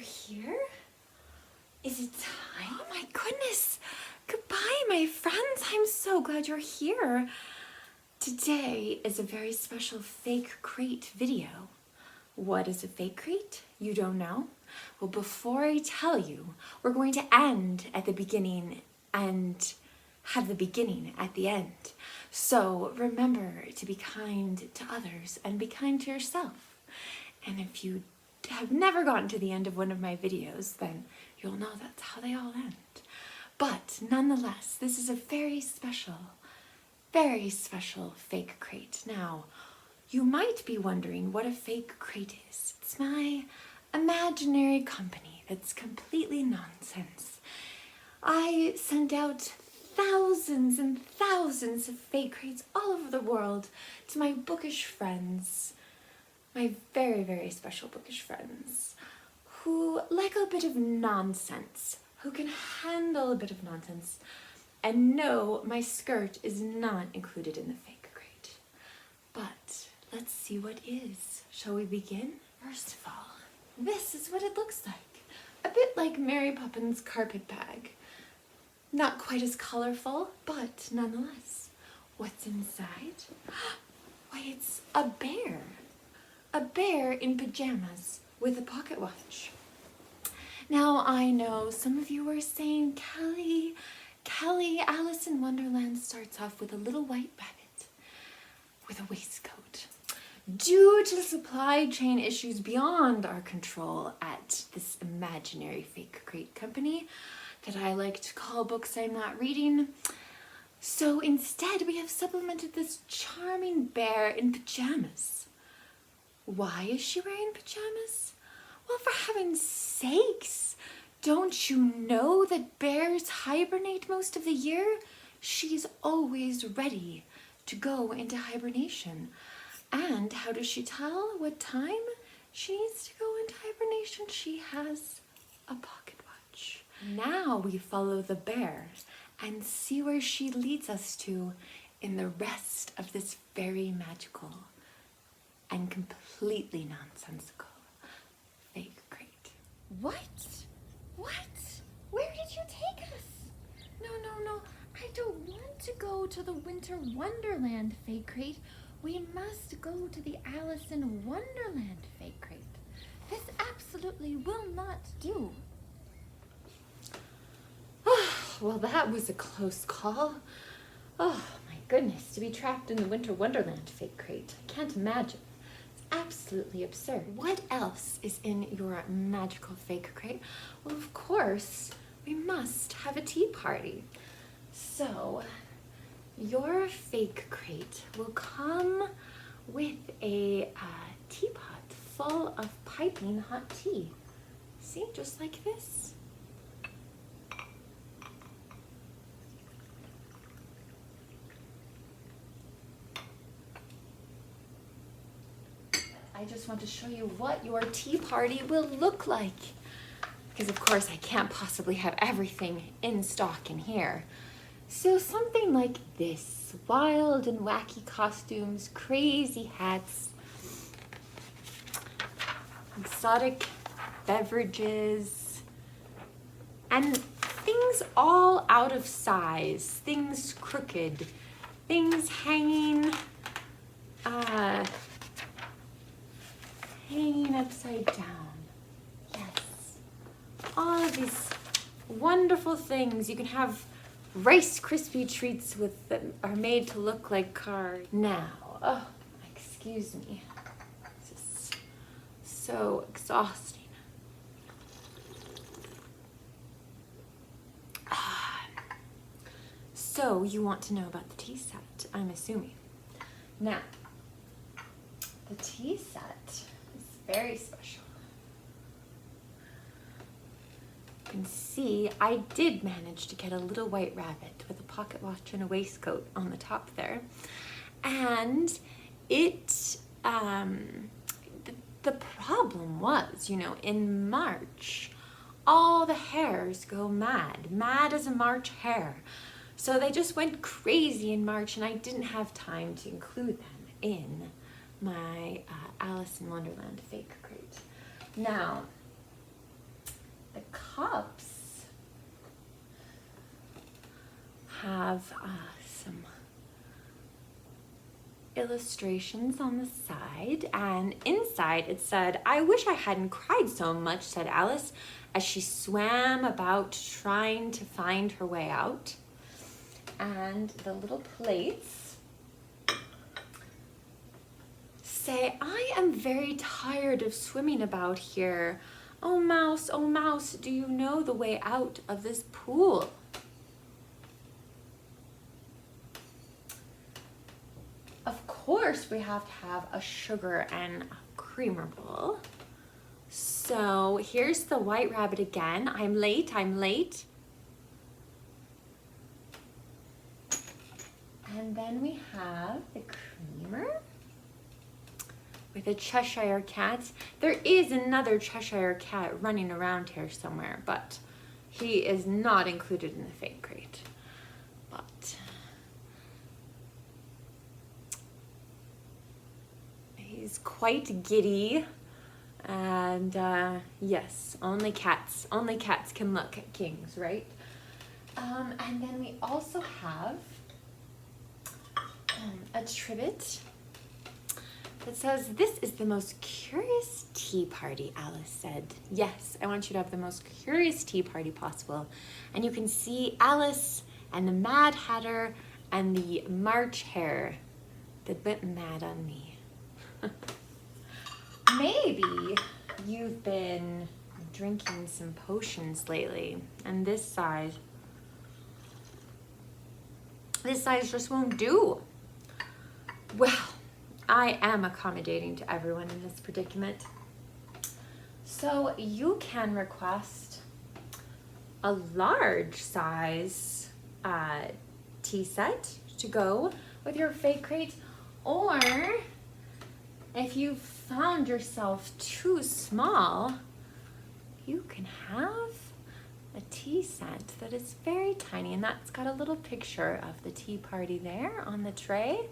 here? Is it time? Oh my goodness. Goodbye, my friends. I'm so glad you're here. Today is a very special fake crate video. What is a fake crate? You don't know? Well, before I tell you, we're going to end at the beginning and have the beginning at the end. So remember to be kind to others and be kind to yourself. And if you have never gotten to the end of one of my videos, then you'll know that's how they all end. But nonetheless, this is a very special fake crate. Now, you might be wondering what a fake crate is. It's my imaginary company that's completely nonsense. I send out thousands and thousands of fake crates all over the world to my bookish friends, my very special bookish friends, who like a bit of nonsense, who can handle a bit of nonsense, and no, my skirt is not included in the fake crate. But let's see what is. Shall we begin? First of all, this is what it looks like. A bit like Mary Poppins' carpet bag. Not quite as colorful, but nonetheless. What's inside? Why, it's a bear. A bear in pajamas with a pocket watch. Now, I know some of you are saying, Kelly, Alice in Wonderland starts off with a little white rabbit with a waistcoat. Due to supply chain issues beyond our control at this imaginary fake crate company that I like to call books I'm not reading, so instead we have supplemented this charming bear in pajamas. Why is she wearing pajamas? Well, for heaven's sakes, don't you know that bears hibernate most of the year? She's always ready to go into hibernation. And how does she tell what time she needs to go into hibernation? She has a pocket watch. Now we follow the bear and see where she leads us to in the rest of this very magical and completely nonsensical fake crate. What? Where did you take us? No. I don't want to go to the Winter Wonderland fake crate. We must go to the Alice in Wonderland fake crate. This absolutely will not do. Well, that was a close call. Oh my goodness, to be trapped in the Winter Wonderland fake crate. I can't imagine. It's absolutely absurd. What else is in your magical fake crate? Well, of course, we must have a tea party. So, your fake crate will come with a teapot full of piping hot tea. See, just like this. I just want to show you what your tea party will look like. Because of course I can't possibly have everything in stock in here. So something like this, wild and wacky costumes, crazy hats, exotic beverages, and things all out of size, things crooked, things hanging upside down. Yes, all of these wonderful things. You can have Rice Krispie treats that are made to look like cars. Now, oh, excuse me. This is so exhausting. So you want to know about the tea set, I'm assuming. Now, the tea set is very special. You can see I did manage to get a little white rabbit with a pocket watch and a waistcoat on the top there. And it, the problem was, in March, all the hares go mad as a March hare. So they just went crazy in March, and I didn't have time to include them in my Alice in Wonderland fake crate. Now, the cups have some illustrations on the side, and inside it said, "I wish I hadn't cried so much," said Alice as she swam about trying to find her way out. And the little plates say, "I am very tired of swimming about here. Oh mouse, do you know the way out of this pool?" Of course, we have to have a sugar and a creamer bowl. So here's the white rabbit again. I'm late. And then we have the creamer with a Cheshire cat. There is another Cheshire cat running around here somewhere, but he is not included in the fake crate. But he's quite giddy, and yes, only cats can look at kings, right? And then we also have a trivet that says, "This is the most curious tea party," Alice said. "Yes, I want you to have the most curious tea party possible." And you can see Alice and the Mad Hatter and the March Hare that went mad on me. Maybe you've been drinking some potions lately, and this size just won't do. Well, I am accommodating to everyone in this predicament. So you can request a large size tea set to go with your fake crate, or if you found yourself too small, you can have a tea set that is very tiny, and that's got a little picture of the tea party there on the tray.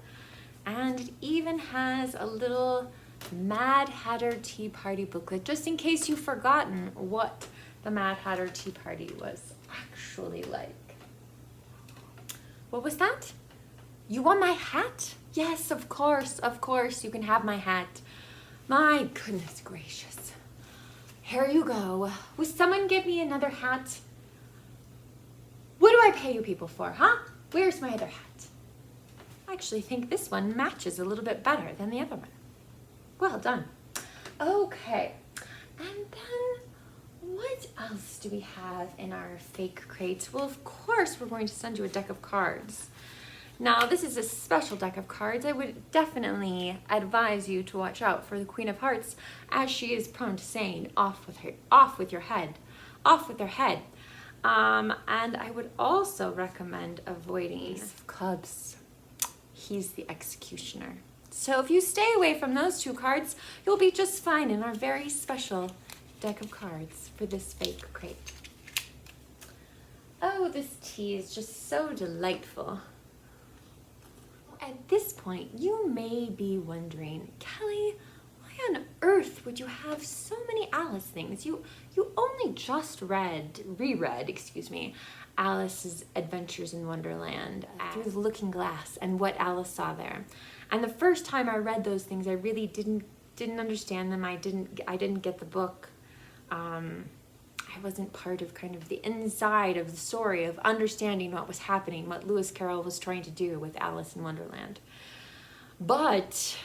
And it even has a little Mad Hatter Tea Party booklet, just in case you've forgotten what the Mad Hatter Tea Party was actually like. What was that? You want my hat? Yes, of course, you can have my hat. My goodness gracious. Here you go. Will someone give me another hat? What do I pay you people for, huh? Where's my other hat? I actually think this one matches a little bit better than the other one. Well done. Okay, and then what else do we have in our fake crates? Well, of course, we're going to send you a deck of cards. Now, this is a special deck of cards. I would definitely advise you to watch out for the Queen of Hearts, as she is prone to saying, off with their head. And I would also recommend avoiding Ace of Clubs. He's the executioner. So if you stay away from those two cards, you'll be just fine in our very special deck of cards for this fake crate. Oh, this tea is just so delightful. At this point, you may be wondering, Kelly, why on earth would you have so many Alice things? You only just reread Alice's Adventures in Wonderland through the looking glass and what Alice saw there. And the first time I read those things, I really didn't understand them. I didn't get the book. I wasn't part of kind of the inside of the story of understanding what was happening, what Lewis Carroll was trying to do with Alice in Wonderland. But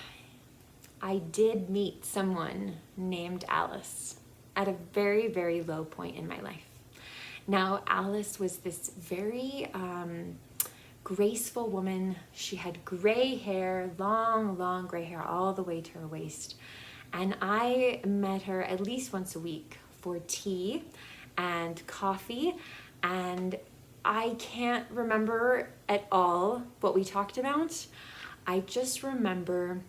I did meet someone named Alice at a very, very low point in my life. Now, Alice was this very graceful woman. She had gray hair, long gray hair all the way to her waist. And I met her at least once a week for tea and coffee, and I can't remember at all what we talked about. I just remember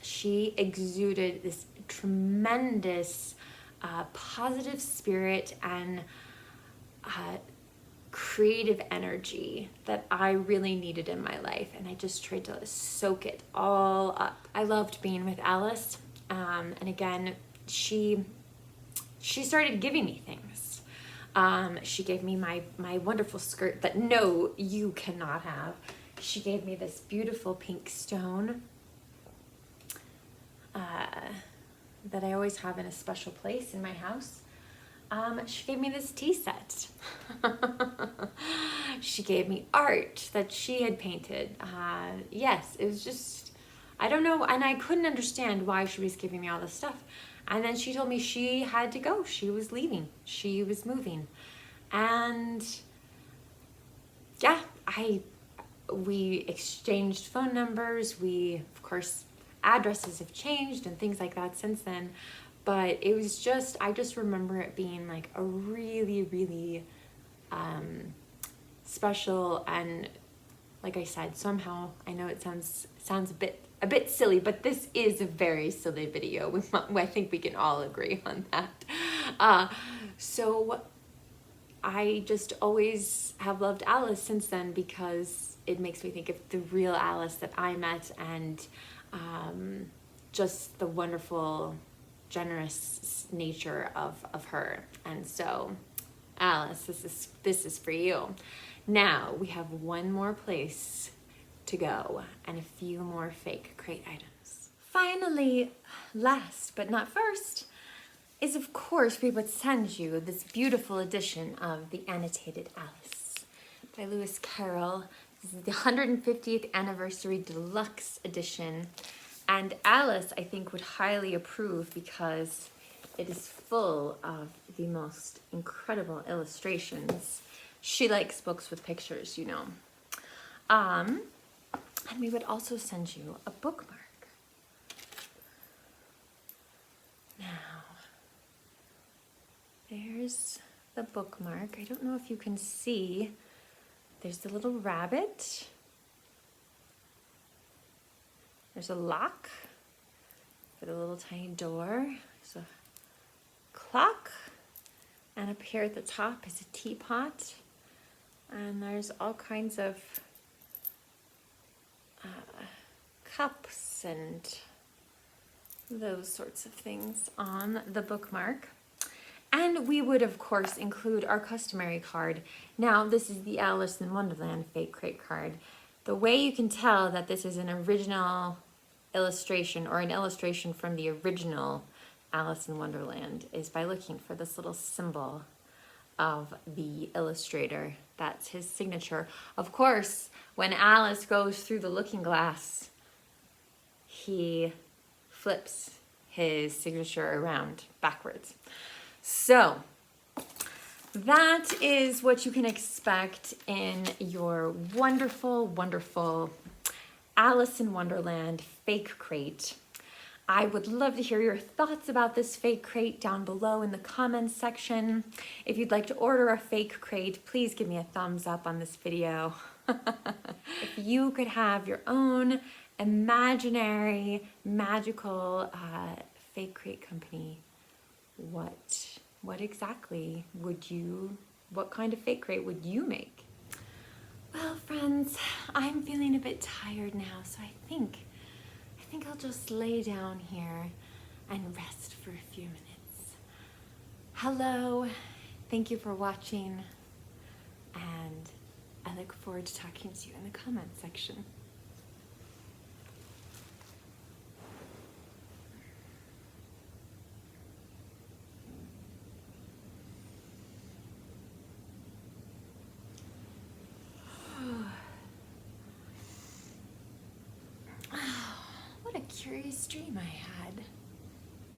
she exuded this tremendous positive spirit and creative energy that I really needed in my life, and I just tried to soak it all up. I loved being with Alice, and again, she she started giving me things. She gave me my wonderful skirt that no, you cannot have. She gave me this beautiful pink stone that I always have in a special place in my house. She gave me this tea set. She gave me art that she had painted. Yes, it was just, I don't know, and I couldn't understand why she was giving me all this stuff. And then she told me she had to go. She was leaving. She was moving. And yeah, we exchanged phone numbers. We, of course, addresses have changed and things like that since then. But it was just, I just remember it being like a really, really special, and like I said, somehow, I know it sounds a bit silly, but this is a very silly video. I think we can all agree on that. So I just always have loved Alice since then, because it makes me think of the real Alice that I met, and just the wonderful, generous nature of her. And so, Alice, this is for you. Now we have one more place to go and a few more fake crate items. Finally, last but not first, is of course we would send you this beautiful edition of the Annotated Alice by Lewis Carroll. This is the 150th anniversary deluxe edition. And Alice, I think, would highly approve, because it is full of the most incredible illustrations. She likes books with pictures, you know. And we would also send you a bookmark. Now, there's the bookmark. I don't know if you can see. There's the little rabbit. There's a lock for the little tiny door. There's a clock. And up here at the top is a teapot. And there's all kinds of cups and those sorts of things on the bookmark. And we would, of course, include our customary card. Now, this is the Alice in Wonderland fake crate card. The way you can tell that this is an original illustration, or an illustration from the original Alice in Wonderland, is by looking for this little symbol of the illustrator. That's his signature. Of course, when Alice goes through the looking glass, he flips his signature around backwards. So that is what you can expect in your wonderful, wonderful Alice in Wonderland fake crate. I would love to hear your thoughts about this fake crate down below in the comments section. If you'd like to order a fake crate, please give me a thumbs up on this video. If you could have your own imaginary, magical fake crate company, what exactly would you, what kind of fake crate would you make? Well, friends, I'm feeling a bit tired now, so I think I'll just lay down here and rest for a few minutes. Hello, thank you for watching, and I look forward to talking to you in the comments section. What a curious dream I had.